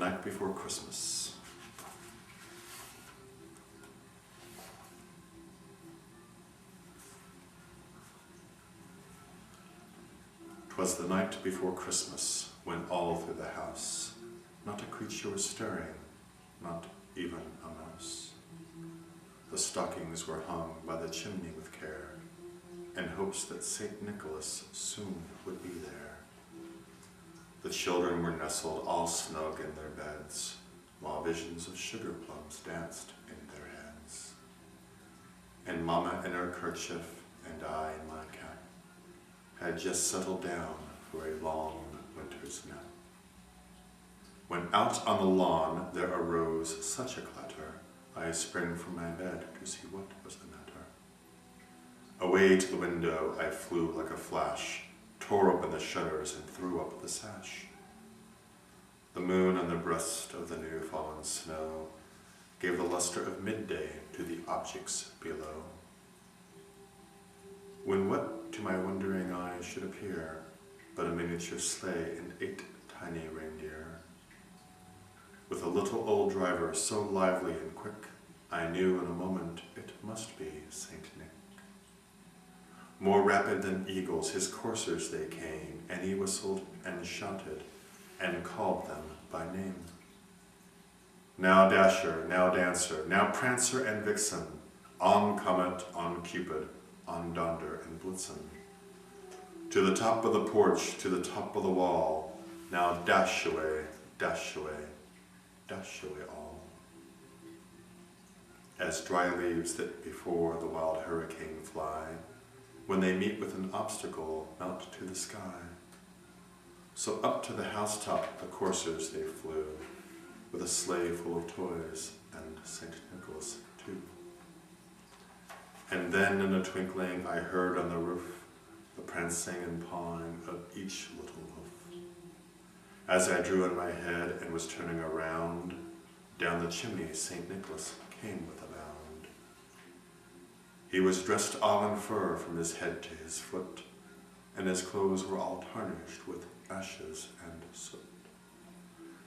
night before Christmas. 'Twas the night before Christmas, when all through the house not a creature was stirring, not even a mouse. The stockings were hung by the chimney with care, in hopes that St. Nicholas soon would be there. The children were nestled all snug in their beds, while visions of sugar plums danced in their heads. And Mama in her kerchief, and I in my cap, had just settled down for a long winter's nap. When out on the lawn there arose such a clatter, I sprang from my bed to see what was the matter. Away to the window I flew like a flash, tore open the shutters and threw up the sash. The moon on the breast of the new fallen snow gave the luster of midday to the objects below. When what to my wondering eyes should appear but a miniature sleigh and 8 tiny reindeer, with a little old driver so lively and quick, I knew in a moment it must be Saint Nick. More rapid than eagles his coursers they came, and he whistled and shouted and called them by name. Now Dasher, now Dancer, now Prancer and Vixen, on Comet, on Cupid, on Donder and Blitzen. To the top of the porch, to the top of the wall, now dash away, dash away, dash away all. As dry leaves that before the wild hurricane fly, when they meet with an obstacle, melt to the sky. So up to the housetop the coursers they flew, with a sleigh full of toys, and St. Nicholas too. And then in a twinkling I heard on the roof the prancing and pawing of each little hoof. As I drew in my head and was turning around, down the chimney St. Nicholas came with a bound. He was dressed all in fur from his head to his foot, and his clothes were all tarnished with ashes and soot.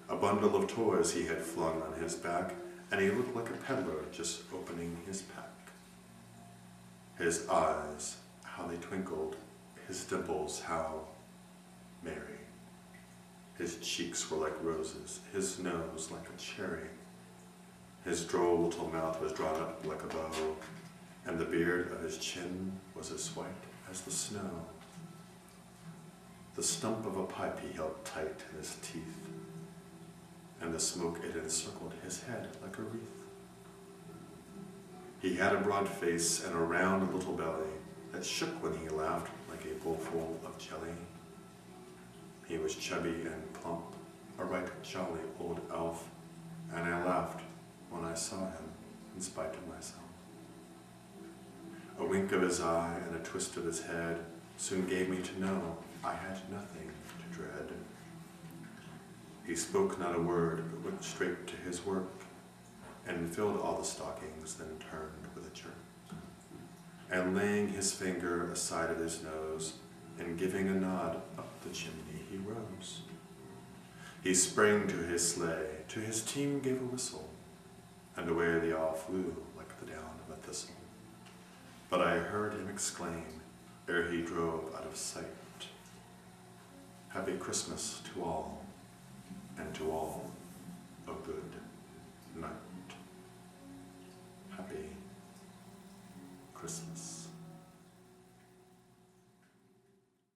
A bundle of toys he had flung on his back, and he looked like a peddler just opening his pack. His eyes, how they twinkled, his dimples, how merry. His cheeks were like roses, his nose like a cherry. His droll little mouth was drawn up like a bow, and the beard of his chin was as white as the snow. The stump of a pipe he held tight in his teeth, and the smoke it encircled his head like a wreath. He had a broad face and a round little belly that shook when he laughed like a bowlful of jelly. He was chubby and plump, a right jolly old elf, and I laughed when I saw him in spite of myself. A wink of his eye and a twist of his head soon gave me to know I had nothing to dread. He spoke not a word, but went straight to his work, and filled all the stockings, then turned with a jerk. And laying his finger aside of his nose, and giving a nod up the chimney, he rose. He sprang to his sleigh, to his team gave a whistle, and away they all flew like the down of a thistle. But I heard him exclaim, ere he drove out of sight, Happy Christmas to all, and to all a good night. Happy Christmas.